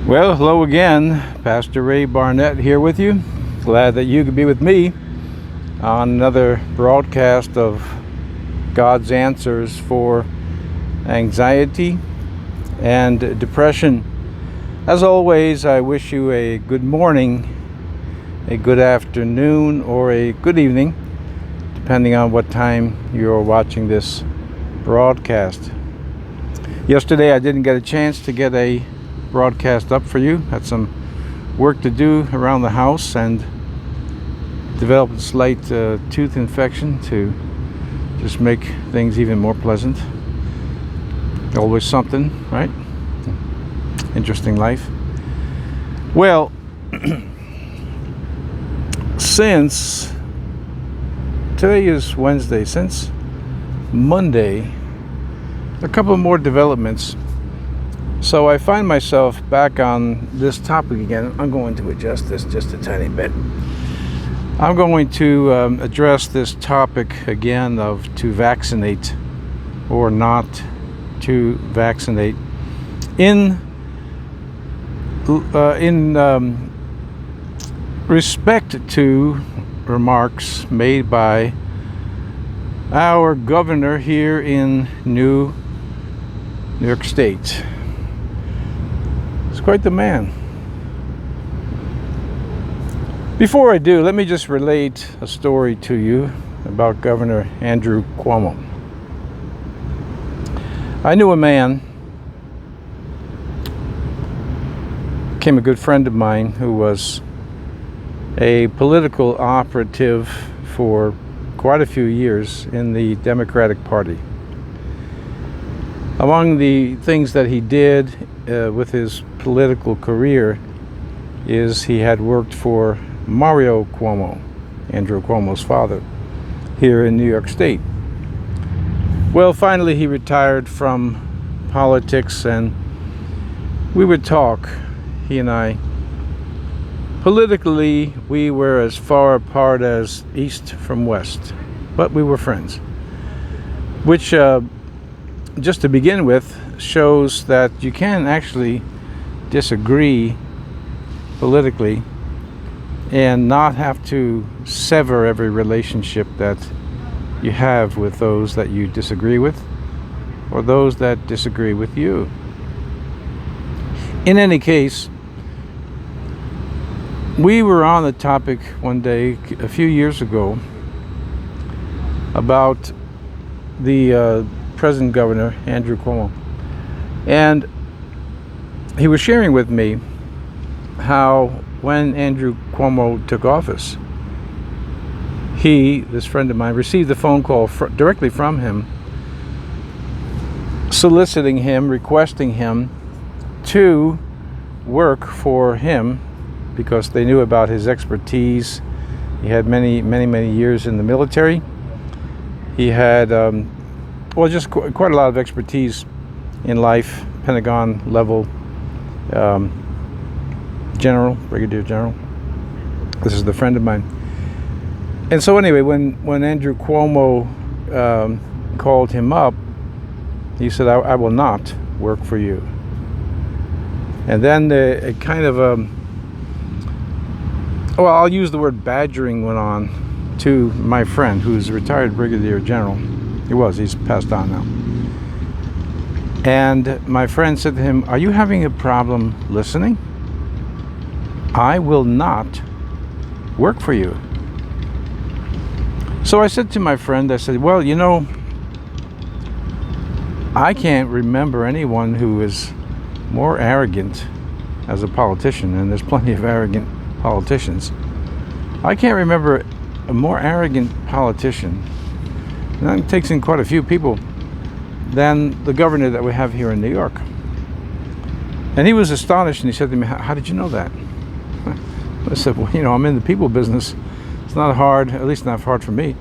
Well, hello again. Pastor Ray Barnett here with you. Glad that you could be with me on another broadcast of God's answers for anxiety and depression. As always, I wish you a good morning, a good afternoon, or a good evening, depending on what time you're watching this broadcast. Yesterday I didn't get a chance to get a broadcast up for you. Had some work to do around the house and developed a slight tooth infection to just make things even more pleasant. Always something, right? Interesting life. Well, since today is Wednesday, since Monday, a couple more developments. So I find myself back on this topic again. I'm going to adjust this just a tiny bit. I'm going to address this topic again of to vaccinate or not to vaccinate in respect to remarks made by our governor here in New York State. It's quite the man. Before I do, let me just relate a story to you about Governor Andrew Cuomo. I knew a man, became a good friend of mine, who was a political operative for quite a few years in the Democratic Party. Among the things that he did with his political career is he had worked for Mario Cuomo, Andrew Cuomo's father, here in New York State. Well, finally he retired from politics and we would talk, he and I. Politically, we were as far apart as east from west, but we were friends, which just to begin with shows that you can actually disagree politically and not have to sever every relationship that you have with those that you disagree with or those that disagree with you. In any case, we were on the topic one day a few years ago about the present governor, Andrew Cuomo. And he was sharing with me how when Andrew Cuomo took office, he, this friend of mine, received a phone call directly from him, soliciting him, requesting him to work for him because they knew about his expertise. He had many years in the military. He had just quite a lot of expertise in life, Pentagon level general, brigadier general. This is the friend of mine. And so anyway, when Andrew Cuomo called him up, he said, I will not work for you. And then a kind of I'll use the word badgering went on to my friend, who's a retired brigadier general. He's passed on now. And my friend said to him, are you having a problem listening? I will not work for you. So I said to my friend, I said, well, you know, I can't remember anyone who is more arrogant as a politician, and there's plenty of arrogant politicians. I can't remember a more arrogant politician, and that takes in quite a few people, than the governor that we have here in New York. And he was astonished, and he said to me, how did you know that? I said, well, you know, I'm in the people business. It's not hard, at least not hard for me,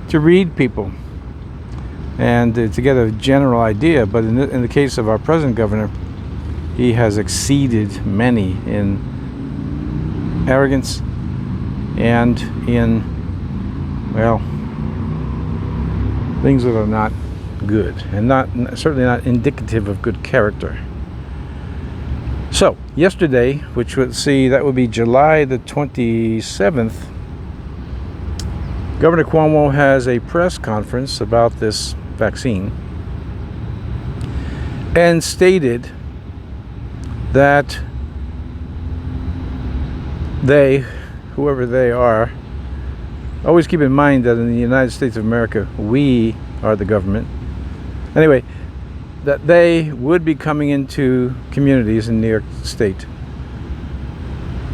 to read people and to get a general idea. But in the case of our present governor, he has exceeded many in arrogance and in, well, things that are not good and certainly not indicative of good character. So, yesterday, which would see, that would be July the 27th, Governor Cuomo has a press conference about this vaccine and stated that they, whoever they are, always keep in mind that in the United States of America, we are the government. Anyway, that they would be coming into communities in New York State,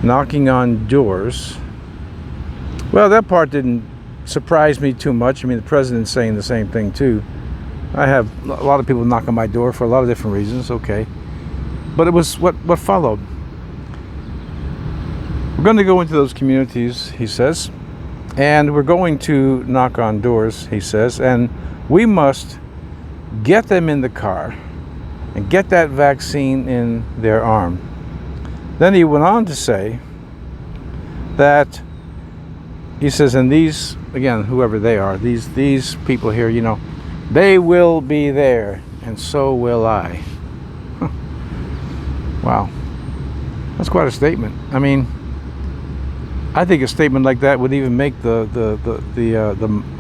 knocking on doors. Well, that part didn't surprise me too much. I mean, the president's saying the same thing too. I have a lot of people knock on my door for a lot of different reasons, okay. But it was what followed. We're going to go into those communities, he says, and we're going to knock on doors, he says, and we must get them in the car and get that vaccine in their arm. Then he went on to say that, he says, and these, again, whoever they are, these people here, you know, they will be there, and so will I. Wow, that's quite a statement. I mean, I think a statement like that would even make a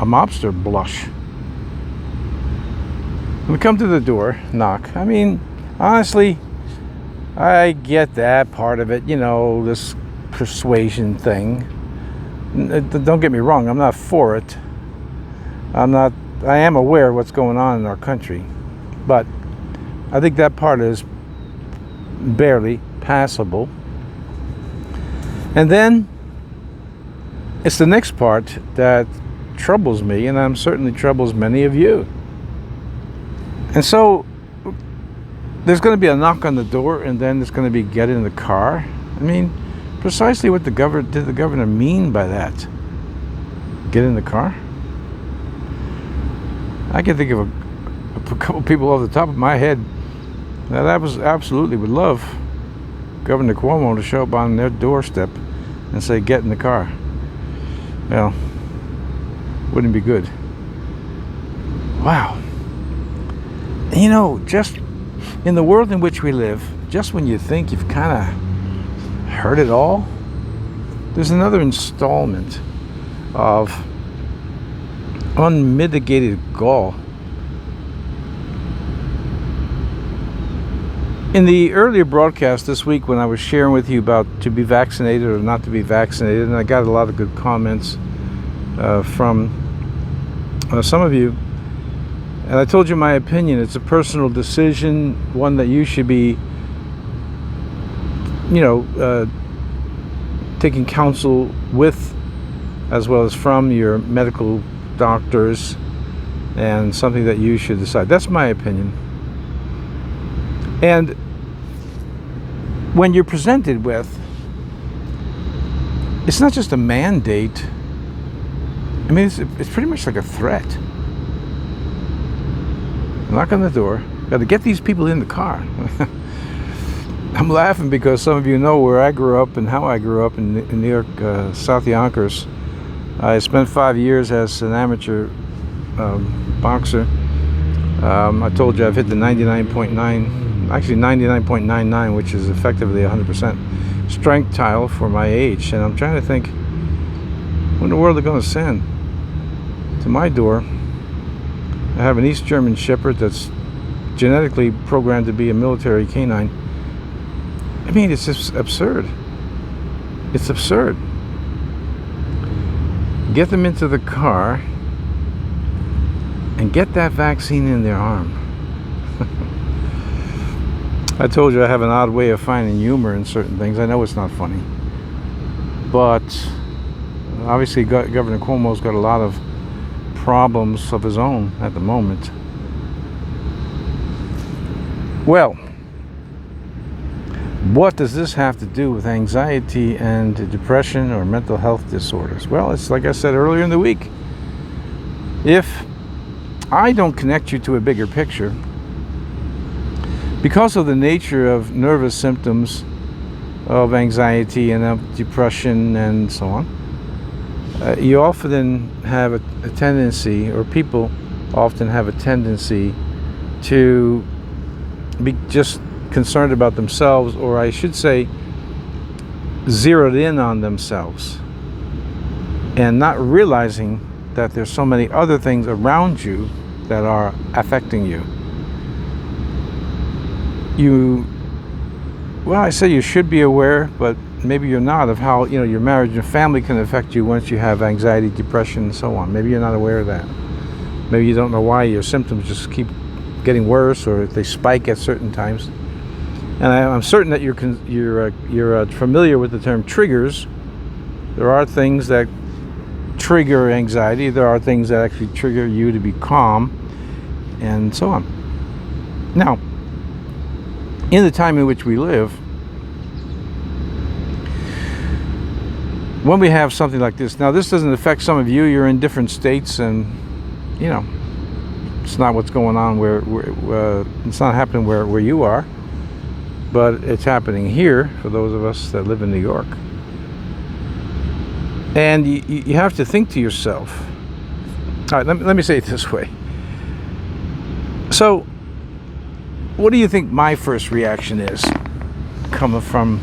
mobster blush. When we come to the door, knock. I mean, honestly, I get that part of it, you know, this persuasion thing. Don't get me wrong, I'm not for it. I am aware of what's going on in our country, but I think that part is barely passable. And then it's the next part that troubles me, and I'm certainly troubles many of you. And so there's going to be a knock on the door, and then there's going to be get in the car. I mean, precisely what did the governor mean by that? Get in the car? I can think of a couple people off the top of my head that I absolutely would love Governor Cuomo to show up on their doorstep and say, get in the car. Well, wouldn't be good. Wow. You know, just in the world in which we live, just when you think you've kind of heard it all, there's another installment of unmitigated gall. In the earlier broadcast this week, when I was sharing with you about to be vaccinated or not to be vaccinated, and I got a lot of good comments from some of you, and I told you my opinion. It's a personal decision, one that you should be, you know, taking counsel with, as well as from your medical doctors, and something that you should decide. That's my opinion. And when you're presented with, it's not just a mandate. I mean, it's pretty much like a threat. Knock on the door. Got to get these people in the car. I'm laughing because some of you know where I grew up and how I grew up in New York, South Yonkers. I spent 5 years as an amateur boxer. I told you I've hit the 99.9, actually 99.99, which is effectively 100% strength tile for my age. And I'm trying to think, what in the world are they going to send to my door? I have an East German Shepherd that's genetically programmed to be a military canine. I mean, it's just absurd. It's absurd. Get them into the car and get that vaccine in their arm. I told you I have an odd way of finding humor in certain things. I know it's not funny, but obviously Governor Cuomo's got a lot of problems of his own at the moment. Well, what does this have to do with anxiety and depression or mental health disorders? Well, it's like I said earlier in the week. If I don't connect you to a bigger picture, because of the nature of nervous symptoms of anxiety and of depression and so on, you often have a tendency, or people often have a tendency to be just concerned about themselves, or I should say zeroed in on themselves, and not realizing that there's so many other things around you that are affecting you. I say you should be aware, but maybe you're not, of how your marriage and family can affect you once you have anxiety, depression, and so on. Maybe you're not aware of that. Maybe you don't know why your symptoms just keep getting worse, or they spike at certain times. And I'm certain that you're familiar with the term triggers. There are things that trigger anxiety. There are things that actually trigger you to be calm, and so on. Now, in the time in which we live, when we have something like this, now this doesn't affect some of you. You're in different states, and it's not what's going on where it's not happening where you are, but it's happening here for those of us that live in New York. And you have to think to yourself, all right, let me say it this way. So, what do you think my first reaction is, coming from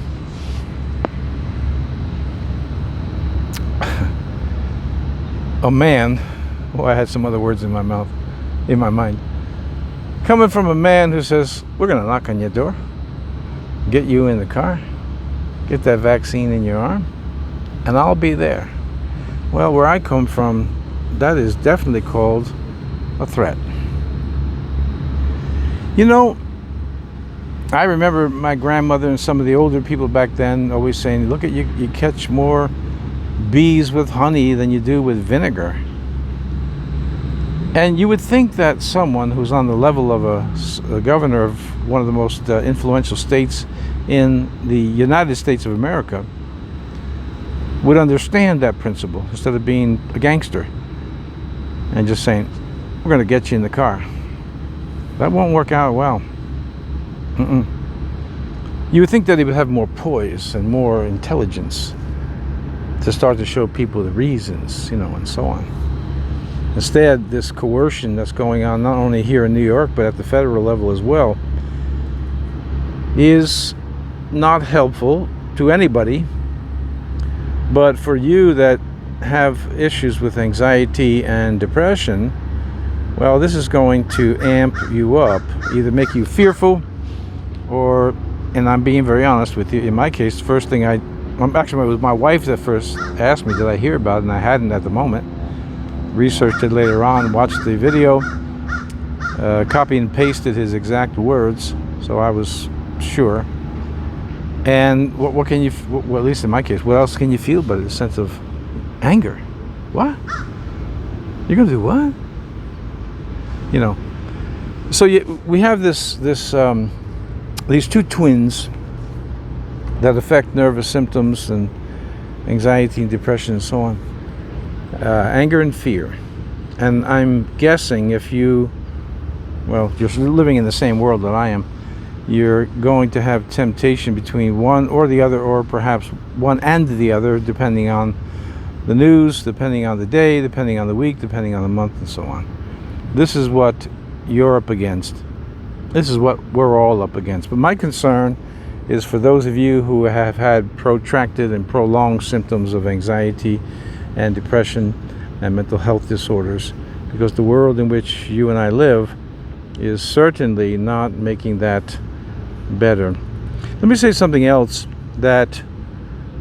a man? Well, I had some other words in my mind. Coming from a man who says, we're going to knock on your door, get you in the car, get that vaccine in your arm, and I'll be there. Well, where I come from, that is definitely called a threat. I remember my grandmother and some of the older people back then always saying, look at you catch more bees with honey than you do with vinegar. And you would think that someone who's on the level of a governor of one of the most influential states in the United States of America would understand that principle, instead of being a gangster and just saying, we're going to get you in the car. That won't work out well. You would think that he would have more poise and more intelligence to start to show people the reasons, and so on. Instead, this coercion that's going on not only here in New York, but at the federal level as well, is not helpful to anybody. But for you that have issues with anxiety and depression, well, this is going to amp you up, either make you fearful, or, and I'm being very honest with you, in my case, the first thing actually, it was my wife that first asked me, did I hear about it? And I hadn't at the moment. Researched it later on, watched the video, copied and pasted his exact words, so I was sure. And what can you, well, at least in my case, what else can you feel but a sense of anger? What? You're gonna do what? So we have these two twins that affect nervous symptoms and anxiety and depression and so on. Anger and fear. And I'm guessing if you're living in the same world that I am, you're going to have temptation between one or the other, or perhaps one and the other, depending on the news, depending on the day, depending on the week, depending on the month, and so on. This is what you're up against. This is what we're all up against. But my concern is for those of you who have had protracted and prolonged symptoms of anxiety and depression and mental health disorders, because the world in which you and I live is certainly not making that better. Let me say something else that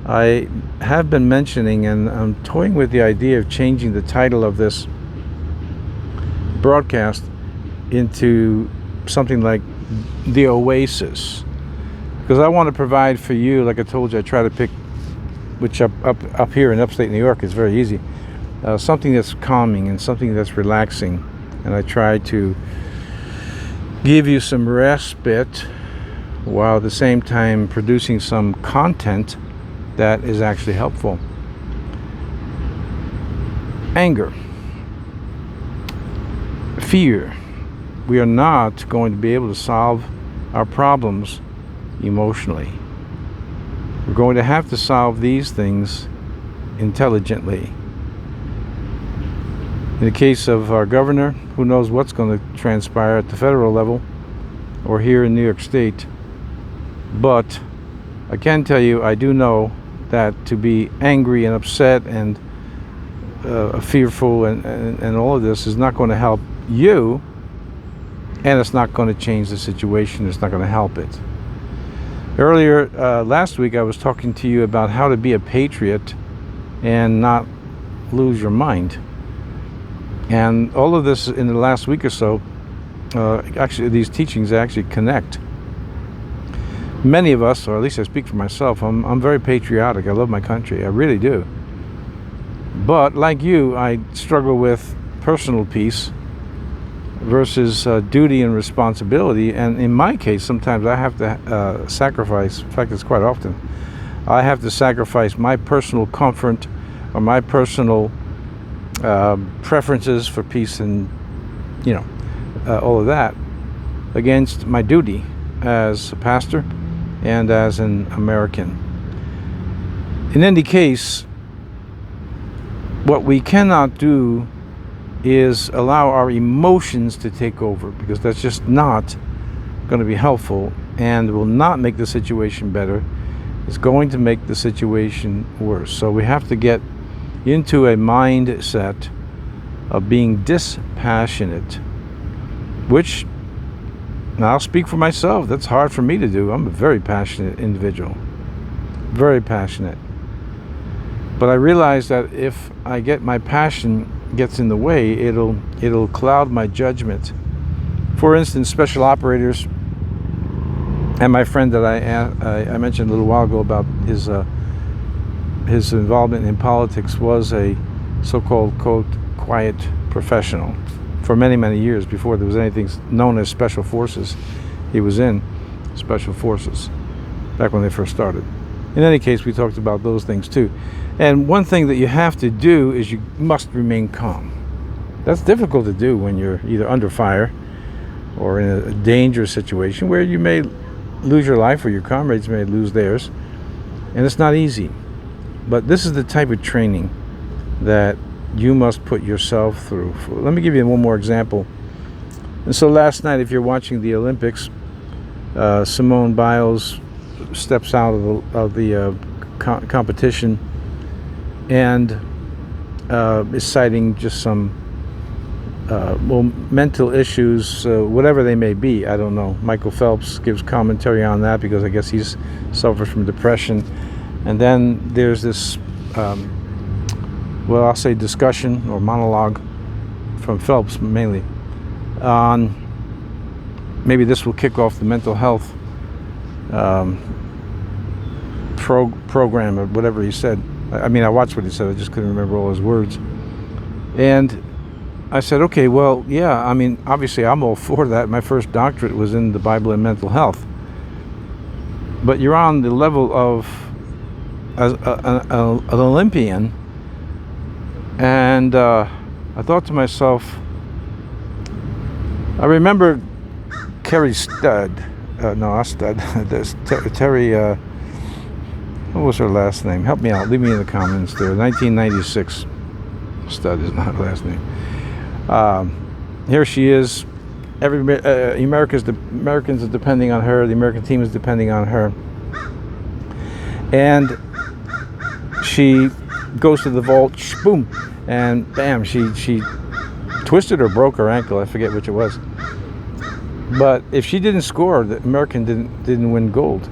I have been mentioning, and I'm toying with the idea of changing the title of this broadcast into something like The Oasis, because I want to provide for you, like I told you, I try to pick, which up here in upstate New York is very easy, something that's calming and something that's relaxing, and I try to give you some respite while at the same time producing some content that is actually helpful. Anger, fear. We are not going to be able to solve our problems emotionally. We're going to have to solve these things intelligently. In the case of our governor, who knows what's going to transpire at the federal level or here in New York State. But I can tell you, I do know that to be angry and upset and fearful and all of this is not going to help you, and it's not going to change the situation. It's not going to help it. Earlier last week I was talking to you about how to be a patriot and not lose your mind, and all of this in the last week or so, actually these teachings actually connect. Many of us, or at least I speak for myself, I'm very patriotic. I love my country, I really do. But like you, I struggle with personal peace versus duty and responsibility. And in my case, sometimes I have to sacrifice, in fact it's quite often, I have to sacrifice my personal comfort or my personal preferences for peace and all of that against my duty as a pastor and as an American. In any case, what we cannot do is allow our emotions to take over, because that's just not going to be helpful and will not make the situation better. It's going to make the situation worse. So we have to get into a mindset of being dispassionate, which, now I'll speak for myself, that's hard for me to do. I'm a very passionate individual, very passionate. But I realize that if I get my passion gets in the way, it'll cloud my judgment. For instance, special operators, and my friend that I mentioned a little while ago about his involvement in politics was a so-called, quote, quiet professional for many, many years before there was anything known as special forces. He was in special forces back when they first started. In any case, we talked about those things too. And one thing that you have to do is you must remain calm. That's difficult to do when you're either under fire or in a dangerous situation where you may lose your life or your comrades may lose theirs. And it's not easy. But this is the type of training that you must put yourself through. Let me give you one more example. And so last night, if you're watching the Olympics, Simone Biles steps out of the competition and is citing just some mental issues, whatever they may be. I don't know. Michael Phelps gives commentary on that because I guess he's suffers from depression. And then there's this, I'll say discussion or monologue from Phelps mainly on maybe this will kick off the mental health program or whatever he said. I mean, I watched what he said. I just couldn't remember all his words. And I said, okay, well, yeah, I mean, obviously I'm all for that. My first doctorate was in the Bible and mental health. But you're on the level of an Olympian. And I thought to myself, I remember Terry Stud. Not Stud. Terry, what was her last name? Help me out. Leave me in the comments there. 1996. Stud is not her last name. Here she is. Americans are depending on her. The American team is depending on her. And she goes to the vault, boom, and bam, she twisted or broke her ankle. I forget which it was. But if she didn't score, the American didn't win gold.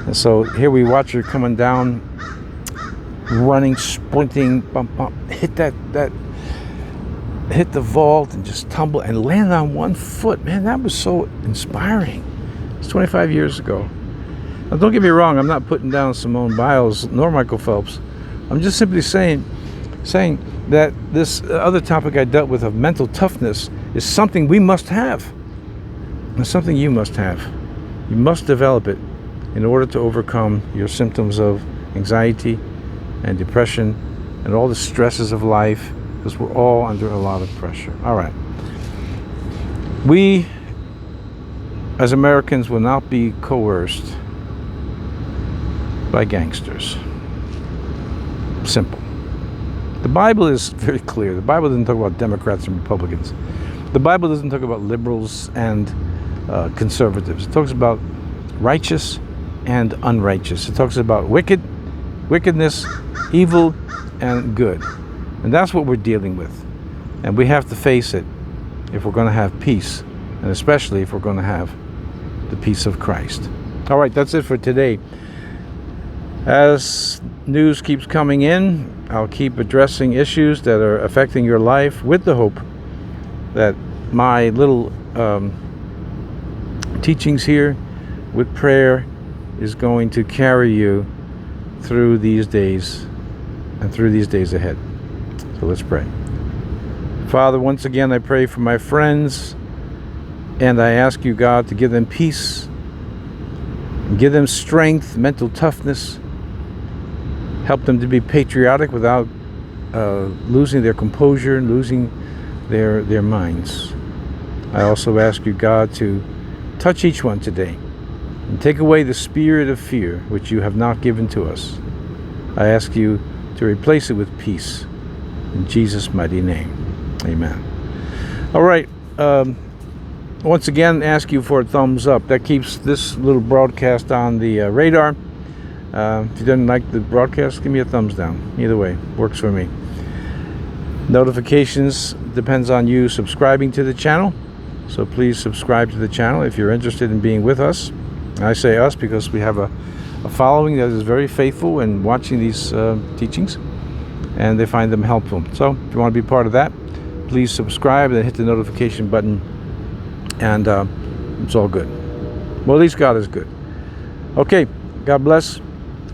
And so here we watch her coming down, running, sprinting, bump, hit hit the vault and just tumble and land on one foot. Man, that was so inspiring. It's 25 years ago. Now, don't get me wrong, I'm not putting down Simone Biles nor Michael Phelps. I'm just simply saying that this other topic I dealt with of mental toughness is something we must have. It's something you must have. You must develop it in order to overcome your symptoms of anxiety and depression and all the stresses of life, because we're all under a lot of pressure. All right. We, as Americans, will not be coerced by gangsters. Simple. The Bible is very clear. The Bible doesn't talk about Democrats and Republicans. The Bible doesn't talk about liberals and conservatives. It talks about righteous and unrighteous. It talks about wickedness, evil, and good. And that's what we're dealing with. And we have to face it if we're going to have peace, and especially if we're going to have the peace of Christ. All right, that's it for today. As news keeps coming in, I'll keep addressing issues that are affecting your life with the hope that my little teachings here with prayer is going to carry you through these days and through these days ahead. So let's pray. Father, once again, I pray for my friends, and I ask you, God, to give them peace, give them strength, mental toughness, help them to be patriotic without losing their composure, losing their minds. I also ask you, God, to touch each one today and take away the spirit of fear which you have not given to us. I ask you to replace it with peace. In Jesus' mighty name, amen. All right. Once again, ask you for a thumbs up. That keeps this little broadcast on the radar. If you didn't like the broadcast, give me a thumbs down. Either way, works for me. Notifications depends on you subscribing to the channel. So please subscribe to the channel if you're interested in being with us. I say us because we have a following that is very faithful in watching these teachings, and they find them helpful. So if you want to be part of that, please subscribe and hit the notification button, and it's all good. Well, at least God is good. Okay, God bless.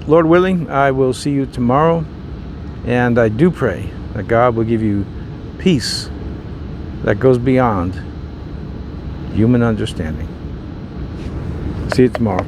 Lord willing, I will see you tomorrow, and I do pray that God will give you peace that goes beyond human understanding. See you tomorrow.